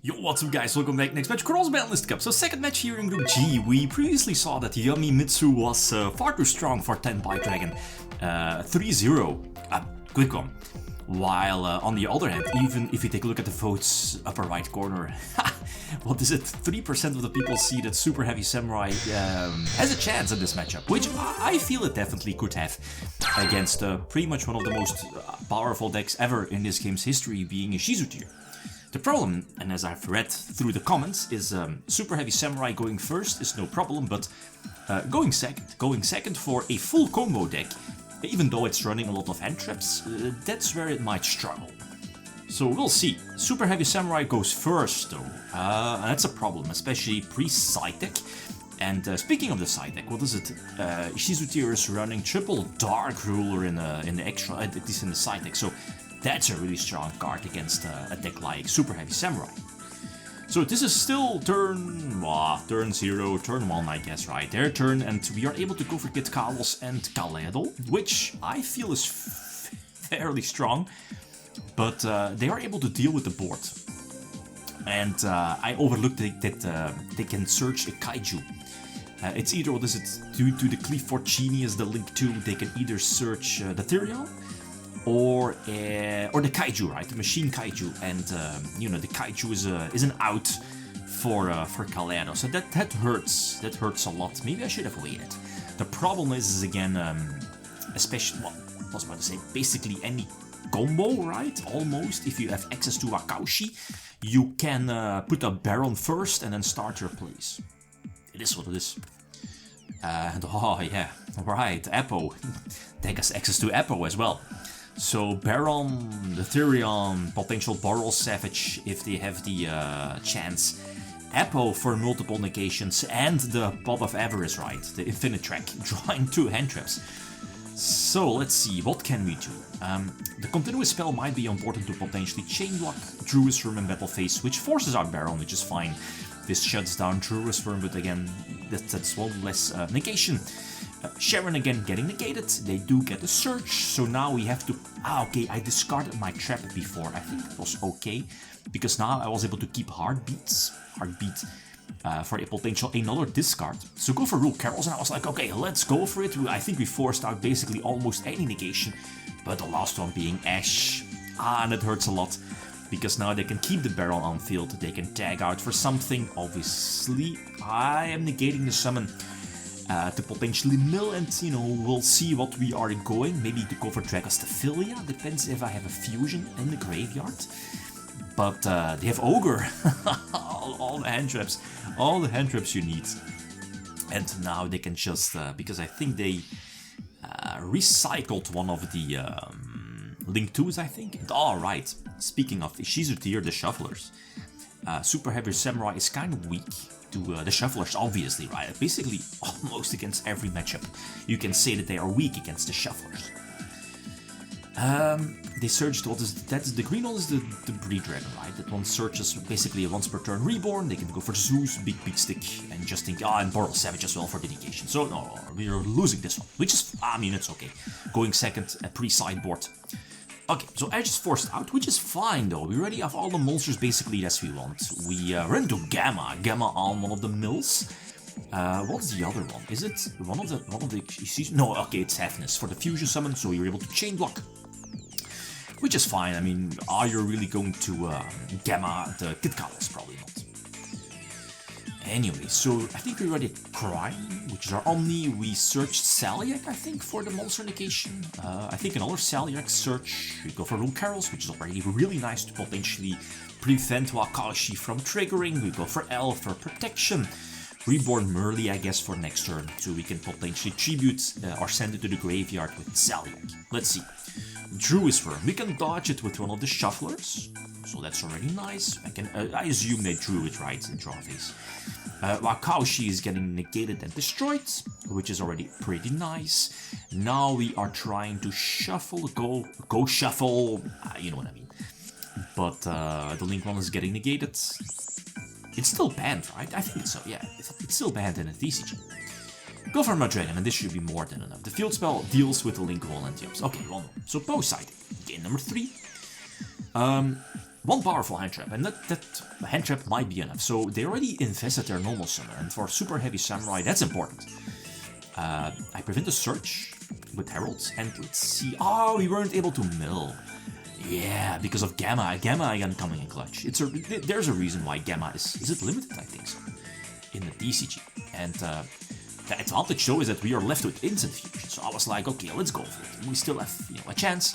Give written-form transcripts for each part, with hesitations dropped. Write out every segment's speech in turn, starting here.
Yo, what's up guys, welcome back. Next match, Cross-Banlist Cup. So second match here in Group G. We previously saw that Yummy Mitsu was far too strong for 10 Bite Dragon. 3-0, quick one. While on the other hand, even if you take a look at the votes upper right corner, what is it? 3% of the people see that Superheavy Samurai has a chance in this matchup, which I feel it definitely could have against pretty much one of the most powerful decks ever in this game's history, being Ishizu Tear. The problem, and as I've read through the comments, is Superheavy Samurai going first is no problem, but going second for a full combo deck, even though it's running a lot of hand traps, that's where it might struggle. So we'll see. Superheavy Samurai goes first though, and that's a problem, especially pre-side deck. And speaking of the side deck, what is it? Ishizu Tear is running triple Dark Ruler in the extra, at least in the side deck, so that's a really strong card against a deck like Superheavy Samurai. So this is still turn 0, turn 1 I guess, right? Their turn, and we are able to go for Kid Kalos and Kaleidol, which I feel is fairly strong, but they are able to deal with the board. And I overlooked that they can search a Kaiju. It's either, what is it, due to the Cleave Genius, the Link 2, they can either search the Tyrion, or the Kaiju, right? The Machine Kaiju, and you know, the Kaiju is an out for Kaleidol, so that hurts. That hurts a lot. Maybe I should have waited. The problem is again, especially, well, I was about to say, basically any combo, right? Almost, if you have access to Wakaushi, you can put a Baron first and then start your plays. It is what it is. And oh yeah, right, Apo. Deck has access to Apo as well. So Baron, the Tyrion, potential Boral Savage if they have the chance, Apo for multiple negations, and the Pot of Avarice, right? The Infinite Track, drawing 2 hand traps. So let's see, what can we do? The continuous spell might be important to potentially chain block Druid's Worm in battle phase, which forces out Baron, which is fine. This shuts down Druid's Worm, but again, that's one less negation. Sharon again getting negated, they do get a search, so now we have to... okay, I discarded my trap before, I think it was okay, because now I was able to keep Heartbeat for a potential another discard. So go for Rule Carols, and I was like, okay, let's go for it. I think we forced out basically almost any negation, but the last one being Ash, and it hurts a lot, because now they can keep the Baron on field, they can tag out for something, obviously. I am negating the summon to potentially mill, and you know, we'll see what we are going. Maybe to go for Dragostaphilia, depends if I have a fusion in the graveyard. But they have Ogre, all the hand traps you need. And now they can just, because I think they recycled one of the Link 2s, I think. Oh, right, speaking of Ishizu Tear, the Shufflers. Superheavy Samurai is kind of weak to the Shufflers, obviously, right? Basically, almost against every matchup, you can say that they are weak against the Shufflers. They searched, what is that's the green one is the Breed Dragon, right? That one searches basically a once per turn reborn. They can go for Zeus, big stick, and just think, and Boral Savage as well for the negation. So no, we are losing this one, which is, I mean, it's okay. Going second, pre-sideboard. Okay, so I just forced out, which is fine though. We already have all the monsters basically as we want. We run into Gamma on one of the mills. What's the other one? Is it one of the no, okay, it's Heaviness for the fusion summon, so you're able to chain block. Which is fine. I mean, are you really going to Gamma the Kid Kalos? Probably not. Anyway, so I think we already Crime, which is our Omni. We searched Saliak, I think, for the monster negation. I think another Saliak search. We go for Rule Carols, which is already really nice to potentially prevent Wakashi from triggering. We go for L for protection. Reborn Merly, I guess, for next turn, so we can potentially tribute or send it to the graveyard with Saliak. Let's see. Druid's Worm. We can dodge it with one of the Shufflers, so that's already nice. I assume they drew it right in draw phase. Wakaushi is getting negated and destroyed, which is already pretty nice. Now we are trying to shuffle, go shuffle, you know what I mean. But the Link one is getting negated. It's still banned, right? I think so, yeah. It's still banned in a TCG. Go for Dragon, and this should be more than enough. The field spell deals with the Link wall and jumps. Okay, well, so both sided. Game number 3. one powerful hand trap, and that hand trap might be enough. So they already invested their normal summon, and for Super Heavy Samurai, that's important. I prevent the search with Herald, and let's see. Oh, we weren't able to mill. Yeah, because of Gamma. Gamma again coming in clutch. There's a reason why Gamma is it limited? I think so. In the DCG, and the advantage though is that we are left with instant fusion. So I was like, okay, let's go for it. We still have a chance.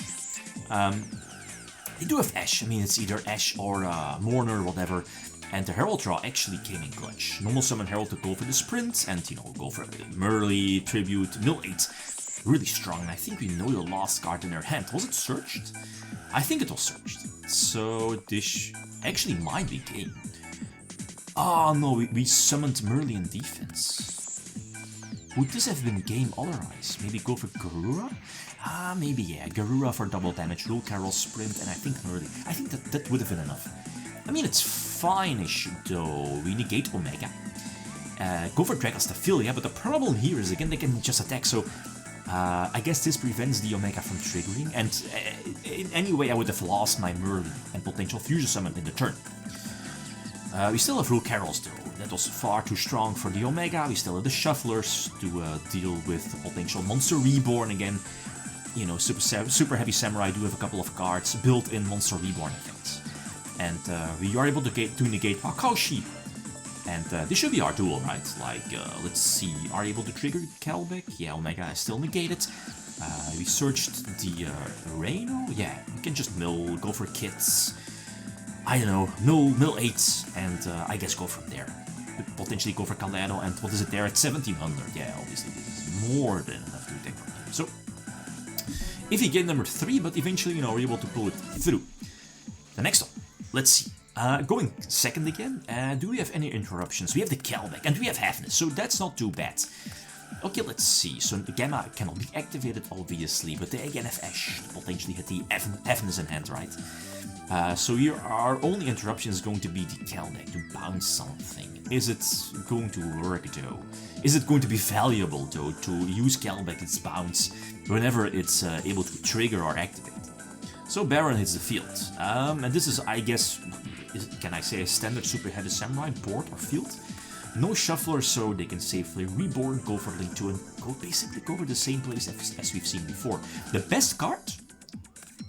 They do have Ash. I mean, it's either Ash or Mourner, whatever. And the Herald draw actually came in clutch. Normal summon Herald to go for the sprint and go for Merly, Tribute, Mill 8. Really strong, and I think we know the last card in their hand. Was it searched? I think it was searched. So this actually might be game. Oh no, we summoned Merly in defense. Would this have been game otherwise? Maybe go for Garura? Maybe yeah, Garura for double damage, Rule Carol, Sprint, and I think Merly. I think that would have been enough. I mean, it's fine-ish though. We negate Omega. Go for Dragostaphilia, but the problem here is again they can just attack, so I guess this prevents the Omega from triggering, and in any way I would have lost my Merly and potential Fusion Summon in the turn. We still have Rule Carols though. That was far too strong for the Omega. We still have the Shufflers to deal with the potential Monster Reborn again. You know, Super Heavy Samurai do have a couple of cards built in Monster Reborn effects. And we are able to negate Wakashi. And this should be our duel, right? Like, let's see, are you able to trigger Kelbeck? Yeah, Omega is still negated. We searched the Reino. Yeah, you can just mill, go for kits. I don't know, mill 8, and I guess go from there. Potentially go for Calero, and what is it there at 1700? Yeah, obviously this is more than enough to take from there. So, if you get number 3, but eventually, you know, we're able to pull it through. The next one, let's see. Going second again, do we have any interruptions? We have the Kelbeck, and we have Halfness, so that's not too bad. Okay, let's see. So the Gamma cannot be activated, obviously, but they again have Ash, potentially hit the Halfness in hand, right? So here our only interruption is going to be the Kelbeck to bounce something. Is it going to work though? Is it going to be valuable though to use Kelbeck its bounce whenever it's able to trigger or activate? So Baron hits the field, and this is, I guess, can I say a standard Super Heavy Samurai board or field? No Shuffler, so they can safely reborn, go for Link 2, and basically go for the same place as we've seen before. The best card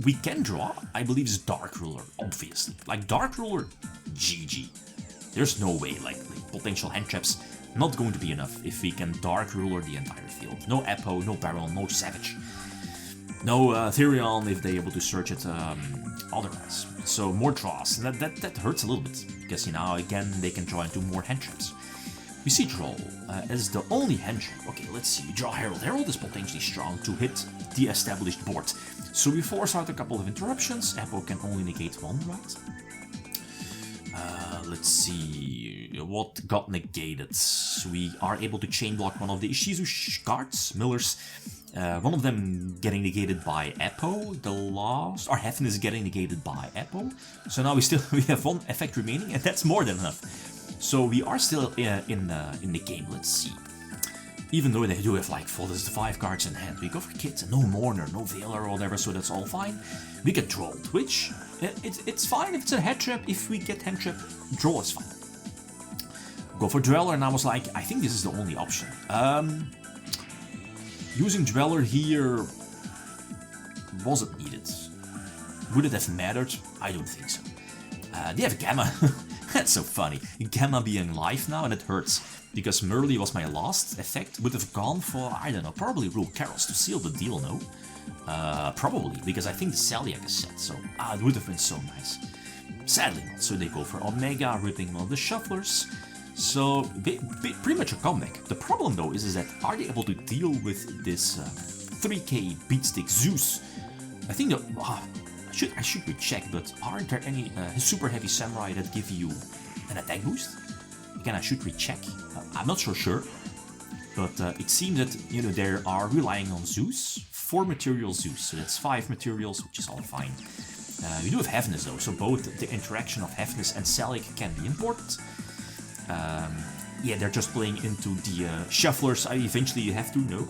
we can draw, I believe, is Dark Ruler, obviously. Like, Dark Ruler, GG. There's no way, like potential hand traps, not going to be enough if we can Dark Ruler the entire field. No Apo, no Baron, no Savage. No Therion if they're able to search it otherwise. So more draws, and that hurts a little bit, because, you know, again, they can draw into more hand traps. We see Droll as the only hand trap. Okay, let's see, we draw Herald. Herald is potentially strong to hit the established board. So we force out a couple of interruptions. Apo can only negate one, right? Let's see what got negated. We are able to chain block one of the Ishizu cards, Millers. One of them getting negated by Apo, the last, or Heaven is getting negated by Apo. So now we have one effect remaining, and that's more than enough. So we are still in the game. Let's see. Even though they do have like 5 cards in hand, we go for Kit, no Mourner, no Veiler or whatever, so that's all fine. We get Trolled, which it's fine if it's a head trap. If we get hand trap, draw is fine. Go for Dweller, and I was like, I think this is the only option. Using Dweller here, was it needed? Would it have mattered? I don't think so. They have Gamma. That's so funny. Gamma being live now, and it hurts. Because Merly was my last effect, would have gone for, I don't know, probably Rule Carols to seal the deal, no? Probably, because I think the Celiac is set, so it would have been so nice. Sadly not, so they go for Omega, ripping one of the Shufflers. So, pretty much a comeback. The problem though is that, are they able to deal with this 3k beatstick Zeus? I think that, I should recheck, but aren't there any Super Heavy Samurai that give you an attack boost? Again, I should recheck. I'm not so sure, but it seems that, you know, they are relying on Zeus, 4 material Zeus, so that's 5 materials, which is all fine. We do have Heaviness though, so both the interaction of Heaviness and Celiac can be important. Yeah, they're just playing into the Shufflers. I eventually have to know.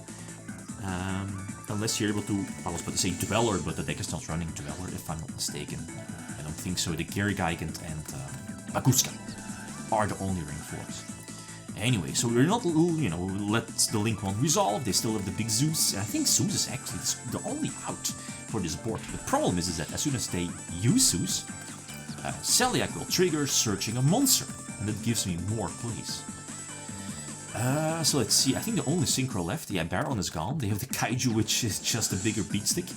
Unless you're able to, I was about to say Dweller, but the deck is not running Dweller if I'm not mistaken. I don't think so. The Gigant and Baguska are the only ring forms. Anyway, so we're not, you know, let the Link one resolve. They still have the big Zeus. And I think Zeus is actually the only out for this board. The problem is that as soon as they use Zeus, Celiac will trigger searching a monster, and that gives me more plays. So let's see, I think the only synchro left, yeah, Baron is gone. They have the Kaiju, which is just a bigger beatstick.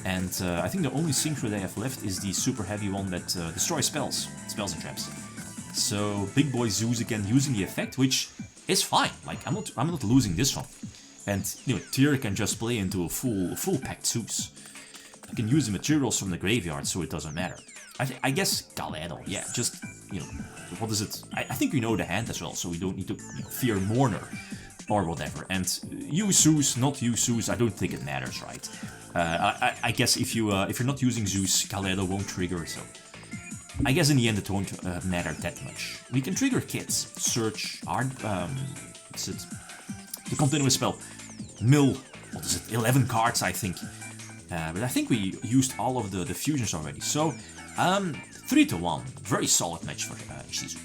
And I think the only synchro they have left is the super heavy one that destroys spells and traps. So Big Boy Zeus again using the effect, which is fine. Like I'm not losing this one. And you know, Tyr can just play into a full packed Zeus. I can use the materials from the graveyard, so it doesn't matter. I guess Galeno, yeah, just, you know, what is it? I think we know the hand as well, so we don't need to, you know, fear Mourner or whatever. And use Zeus, not use Zeus, I don't think it matters, right? I guess if you're not using Zeus, Galeno won't trigger, so I guess in the end it won't matter that much. We can trigger kits, search, what's it? The continuous spell, mill, what is it? 11 cards, I think. But I think we used all of the fusions already, so 3-1, very solid match for Ishizu.